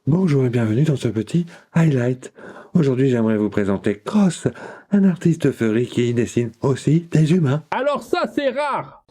Bonjour et bienvenue dans ce petit highlight. Aujourd'hui, j'aimerais vous présenter Cross, un artiste furry qui dessine aussi des humains. Alors ça, c'est rare.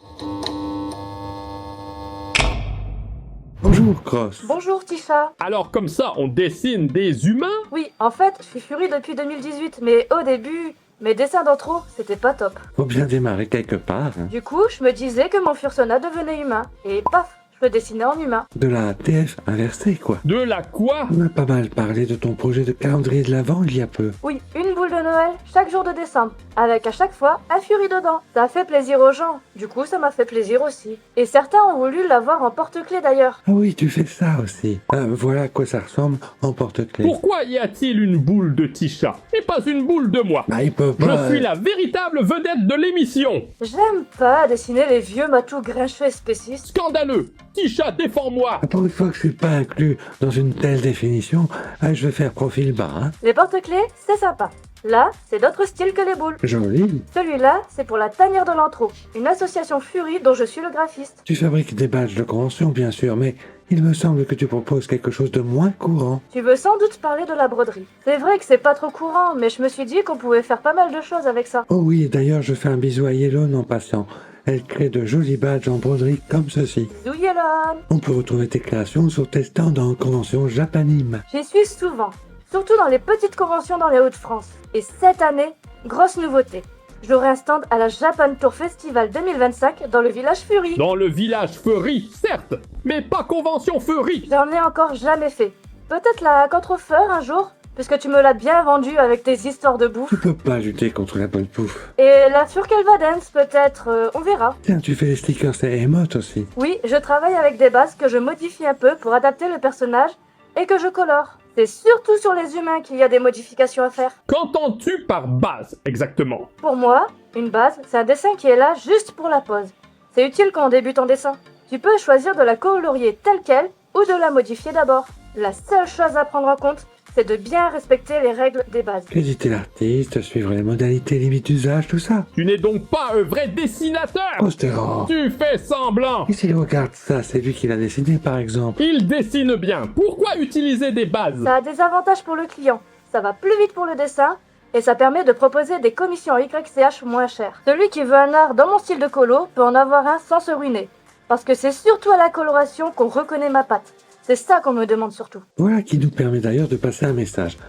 Bonjour Cross. Bonjour Tisha. Alors comme ça, on dessine des humains? Oui, en fait, je suis Fury depuis 2018, mais au début, mes dessins d'intro, c'était pas top. Faut bien démarrer quelque part. Hein. Du coup, je me disais que mon Fursona devenait humain, et paf, je le dessinais en humain. De la TF inversée, quoi. De la quoi? On a pas mal parlé de ton projet de calendrier de l'Avent il y a peu. Oui, une boule de Noël chaque jour de décembre, avec à chaque fois un Fury dedans. Ça a fait plaisir aux gens, du coup ça m'a fait plaisir aussi. Et certains ont voulu l'avoir en porte-clés d'ailleurs. Ah oui, tu fais ça aussi. Voilà à quoi ça ressemble en porte-clés. Pourquoi y a-t-il une boule de Tisha et pas une boule de moi? Bah, il peut pas... Je suis la véritable vedette de l'émission. J'aime pas dessiner les vieux matous grincheux et spécistes. Scandaleux. Tisha, défends-moi. Pour une fois que je suis pas inclus dans une telle définition, je vais faire profil bas, hein. Les porte-clés, c'est sympa. Là, c'est d'autres styles que les boules. Joli. Celui-là, c'est pour la tanière de l'intro, une association Fury dont je suis le graphiste. Tu fabriques des badges de convention, bien sûr, mais il me semble que tu proposes quelque chose de moins courant. Tu veux sans doute parler de la broderie. C'est vrai que c'est pas trop courant, mais je me suis dit qu'on pouvait faire pas mal de choses avec ça. Oh oui, et d'ailleurs, je fais un bisou à Yellon en passant. Elle crée de jolis badges en broderie comme ceci. Bisous Yelon. On peut retrouver tes créations sur tes stands en convention Japanime. J'y suis souvent, surtout dans les petites conventions dans les Hauts-de-France. Et cette année, grosse nouveauté. J'aurai un stand à la Japan Tour Festival 2025 dans le village Fury. Dans le village Furry, certes, mais pas convention Furry. J'en ai encore jamais fait. Peut-être la Contrefeur un jour, puisque tu me l'as bien vendu avec tes histoires de bouffe. Tu peux pas lutter contre la bonne bouffe. Et la Furkelvadens peut-être, on verra. Tiens, tu fais les stickers et émotes aussi. Oui, je travaille avec des bases que je modifie un peu pour adapter le personnage et que je colore. C'est surtout sur les humains qu'il y a des modifications à faire. Qu'entends-tu par base, exactement? Pour moi, une base, c'est un dessin qui est là juste pour la pose. C'est utile quand on débute en dessin. Tu peux choisir de la colorier telle qu'elle ou de la modifier d'abord. La seule chose à prendre en compte, c'est de bien respecter les règles des bases. Créditer l'artiste, suivre les modalités, limites d'usage, tout ça. Tu n'es donc pas un vrai dessinateur. Postéran. Tu fais semblant. Et s'il regarde ça, c'est lui qui l'a dessiné par exemple. Il dessine bien. Pourquoi utiliser des bases? Ça a des avantages pour le client. Ça va plus vite pour le dessin et ça permet de proposer des commissions YCH moins chères. Celui qui veut un art dans mon style de colo peut en avoir un sans se ruiner. Parce que c'est surtout à la coloration qu'on reconnaît ma patte. C'est ça qu'on me demande surtout. Voilà qui nous permet d'ailleurs de passer un message.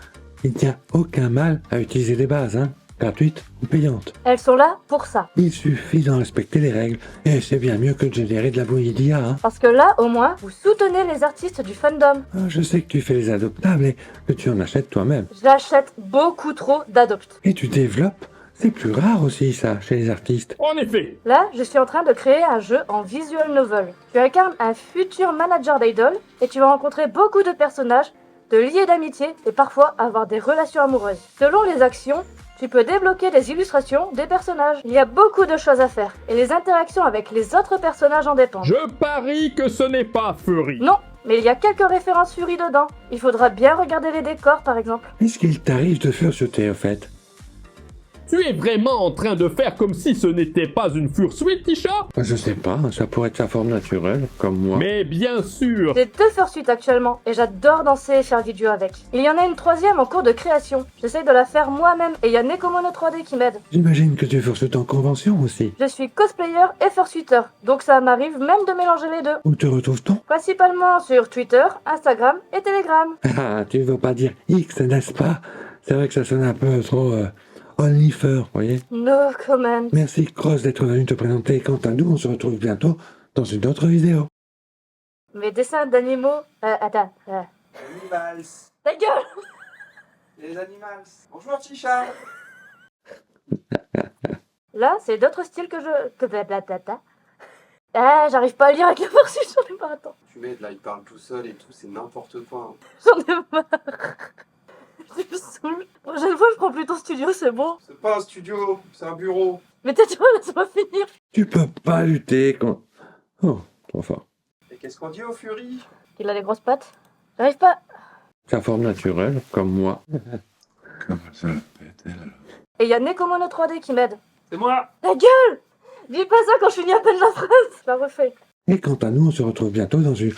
Il n'y a aucun mal à utiliser des bases, hein, gratuites ou payantes. Elles sont là pour ça. Il suffit d'en respecter les règles, et c'est bien mieux que de générer de la bouillie d'IA, hein. Parce que là, au moins, vous soutenez les artistes du fandom. Je sais que tu fais les adoptables et que tu en achètes toi-même. J'achète beaucoup trop d'adoptes. Et tu développes. C'est plus rare aussi ça, chez les artistes. En effet. Là, je suis en train de créer un jeu en visual novel. Tu incarnes un futur manager d'idol et tu vas rencontrer beaucoup de personnages, te lier d'amitié et parfois avoir des relations amoureuses. Selon les actions, tu peux débloquer des illustrations des personnages. Il y a beaucoup de choses à faire et les interactions avec les autres personnages en dépendent. Je parie que ce n'est pas Fury. Non, mais il y a quelques références Fury dedans. Il faudra bien regarder les décors par exemple. Est-ce qu'il t'arrive de fursuiter au fait? Tu es vraiment en train de faire comme si ce n'était pas une fursuite, Tisha? Je sais pas, ça pourrait être sa forme naturelle, comme moi. Mais bien sûr. J'ai 2 fursuits actuellement et j'adore danser et faire du duo avec. Il y en a une 3e en cours de création. J'essaye de la faire moi-même et il y a Nekomono 3D qui m'aide. J'imagine que tu fursutes en convention aussi. Je suis cosplayer et fursuiter, donc ça m'arrive même de mélanger les deux. Où te retrouve-t-on? Principalement sur Twitter, Instagram et Telegram. Ah, tu veux pas dire X, n'est-ce pas? C'est vrai que ça sonne un peu trop... OnlyFur, voyez? No comment. Merci Cross d'être venu te présenter. Quant à nous, on se retrouve bientôt dans une autre vidéo. Mes dessins d'animaux... attends. Animals. Ta gueule. Les animals. Bonjour Tisha. Là, c'est d'autres styles que je... Ah, j'arrive pas à lire avec le fursuit, j'en ai pas, attends. Tu m'aides là, il parle tout seul et tout, c'est n'importe quoi. J'en ai marre. Je me saoule. Prochaine fois, je prends plus ton studio, c'est bon. C'est pas un studio, c'est un bureau. Mais tais-toi, laisse-moi finir. Tu peux pas lutter contre... Oh, trop fort. Et qu'est-ce qu'on dit au Fury? Il a les grosses pattes. J'arrive pas... Sa forme naturelle, comme moi. Comment ça pète, elle? Et il y a Nekomono 3D qui m'aide. C'est moi. Ta gueule. Dis pas ça quand je finis à peine la phrase. Je la refais. Et quant à nous, on se retrouve bientôt dans une